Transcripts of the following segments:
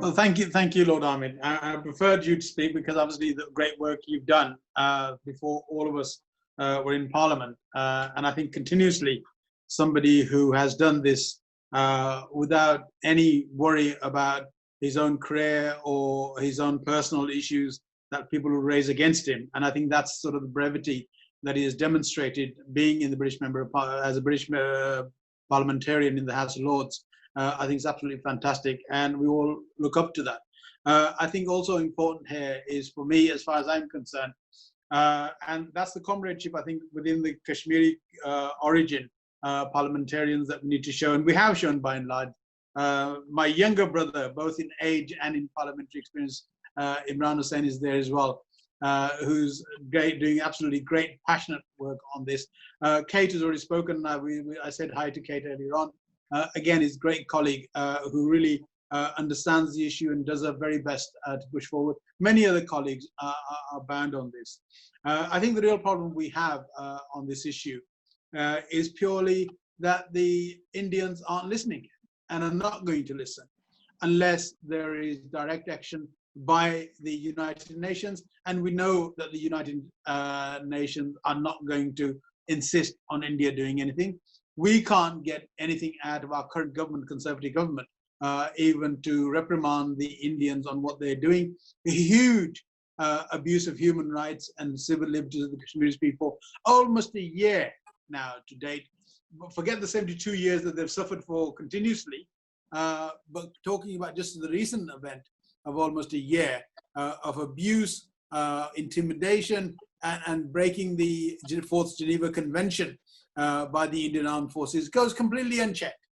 Well, thank you, Lord Ahmed. I preferred you to speak because obviously the great work you've done before all of us were in Parliament, and I think continuously somebody who has done this without any worry about his own career or his own personal issues that people will raise against him, and I think that's sort of the brevity that he has demonstrated being in the British member of, as a British parliamentarian in the House of Lords. I think it's absolutely fantastic, and we all look up to that. I think also important here is for me, as far as I'm concerned, and that's the comradeship, I think, within the Kashmiri origin parliamentarians that we need to show, and we have shown by and large. My younger brother, both in age and in parliamentary experience, Imran Hussain is there as well, who's great, doing absolutely great, passionate work on this. Kate has already spoken. I said hi to Kate earlier on. Again, his great colleague who really understands the issue and does her very best to push forward. Many other colleagues are bound on this. I think the real problem we have on this issue is purely that the Indians aren't listening and are not going to listen unless there is direct action by the United Nations. And we know that the United Nations are not going to insist on India doing anything. We can't get anything out of our current government, Conservative government, even to reprimand the Indians on what they're doing. A huge abuse of human rights and civil liberties of the Kashmiri people, almost a year now to date. Forget the 72 years that they've suffered for continuously, but talking about just the recent event of almost a year of abuse, intimidation, and breaking the Fourth Geneva Convention by the Indian Armed Forces goes completely unchecked,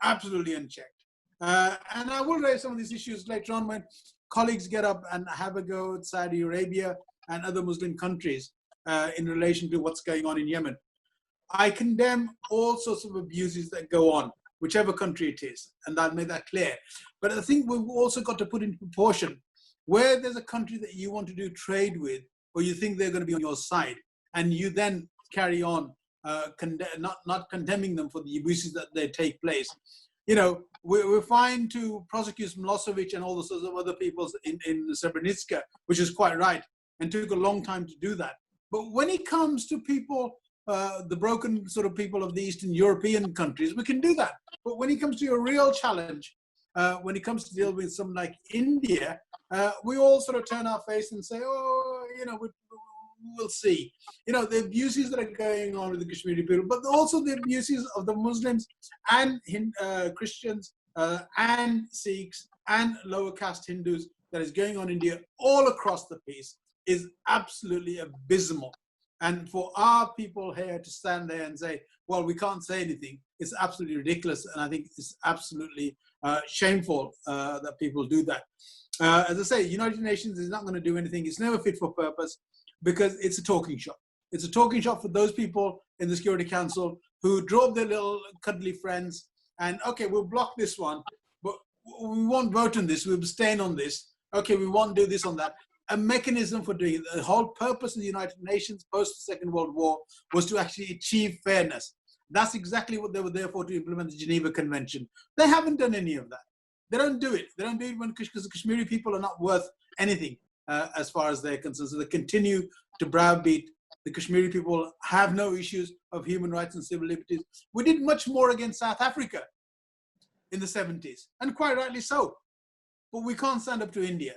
absolutely unchecked. And I will raise some of these issues later on when colleagues get up and have a go at Saudi Arabia and other Muslim countries in relation to what's going on in Yemen. I condemn all sorts of abuses that go on, whichever country it is, and I'll make that clear. But I think we've also got to put in proportion where there's a country that you want to do trade with, or you think they're going to be on your side, and you then carry on not condemning them for the abuses that they take place. You know, we're fine to prosecute Milosevic and all the sorts of other people in Srebrenica, which is quite right, and took a long time to do that. But when it comes to people, the broken sort of people of the Eastern European countries, we can do that. But when it comes to a real challenge, when it comes to deal with something like India, we all sort of turn our face and say, oh, you know, we'll see. You know, the abuses that are going on with the Kashmiri people, but also the abuses of the Muslims and Christians and Sikhs and lower caste Hindus that is going on in India all across the piece is absolutely abysmal. And for our people here to stand there and say, well, we can't say anything, it's absolutely ridiculous. And I think it's absolutely shameful that people do that. As I say, United Nations is not going to do anything. It's never fit for purpose because it's a talking shop. It's a talking shop for those people in the Security Council who drove their little cuddly friends and, okay, we'll block this one, but we won't vote on this, we'll abstain on this. Okay, we won't do this on that. A mechanism for doing it. The whole purpose of the United Nations post the Second World War was to actually achieve fairness. That's exactly what they were there for, to implement the Geneva Convention. They haven't done any of that. They don't do it. They don't do it because the Kashmiri people are not worth anything as far as they're concerned. So they continue to browbeat. The Kashmiri people have no issues of human rights and civil liberties. We did much more against South Africa in the 70s, and quite rightly so. But we can't stand up to India.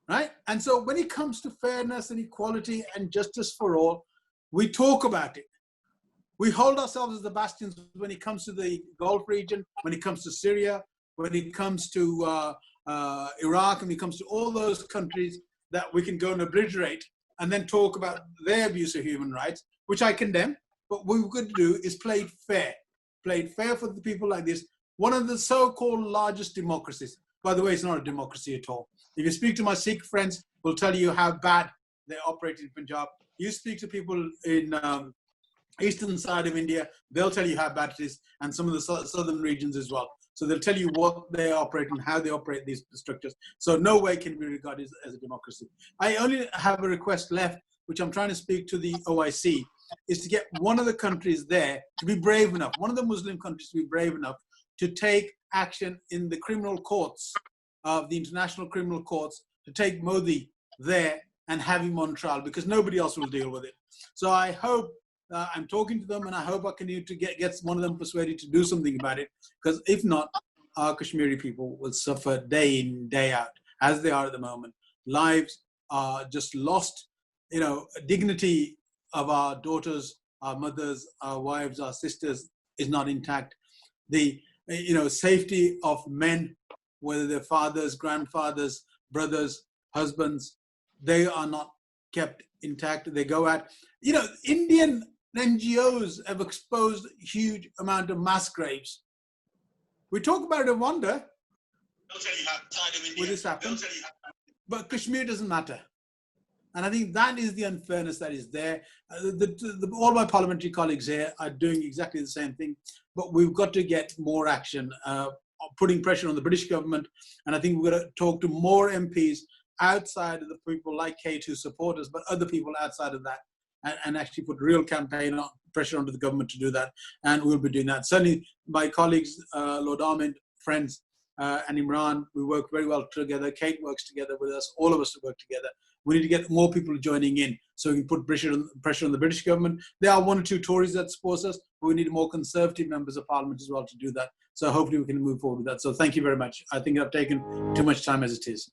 Right? And so when it comes to fairness and equality and justice for all, we talk about it. We hold ourselves as the bastions when it comes to the Gulf region, when it comes to Syria, when it comes to Iraq, and when it comes to all those countries that we can go and obliterate and then talk about their abuse of human rights, which I condemn. But what we've got to do is play it fair. Play it fair for the people like this. One of the so-called largest democracies. By the way, it's not a democracy at all. If you speak to my Sikh friends, will tell you how bad they operate in Punjab. You speak to people in eastern side of India, they'll tell you how bad it is, and some of the southern regions as well. So they'll tell you what they operate and how they operate these structures. So no way can be regarded as a democracy. I only have a request left, which I'm trying to speak to the OIC, is to get one of the countries there to be brave enough, one of the Muslim countries to be brave enough to take action in the criminal courts of the International Criminal Courts to take Modi there and have him on trial, because nobody else will deal with it. So I hope, I'm talking to them, and I hope I continue to get one of them persuaded to do something about it, because if not, our Kashmiri people will suffer day in, day out, as they are at the moment. Lives are just lost. You know, dignity of our daughters, our mothers, our wives, our sisters is not intact. The, you know, safety of men, whether they're fathers, grandfathers, brothers, husbands, they are not kept intact. They go at, you know, Indian NGOs have exposed huge amount of mass graves. We talk about Rwanda, where this happened, but Kashmir doesn't matter. And I think that is the unfairness that is there. All my parliamentary colleagues here are doing exactly the same thing, but we've got to get more action, putting pressure on the British government. And I think we've got to talk to more MPs outside of the people like Kate who support us, but other people outside of that, and actually put real campaign pressure onto the government to do that. And we'll be doing that. Certainly my colleagues, Lord Ahmed, friends, and Imran, we work very well together. Kate works together with us, all of us work together. We need to get more people joining in so we can put pressure on the British government. There are one or two Tories that support us, but we need more Conservative members of Parliament as well to do that. So hopefully we can move forward with that. So thank you very much. I think I've taken too much time as it is.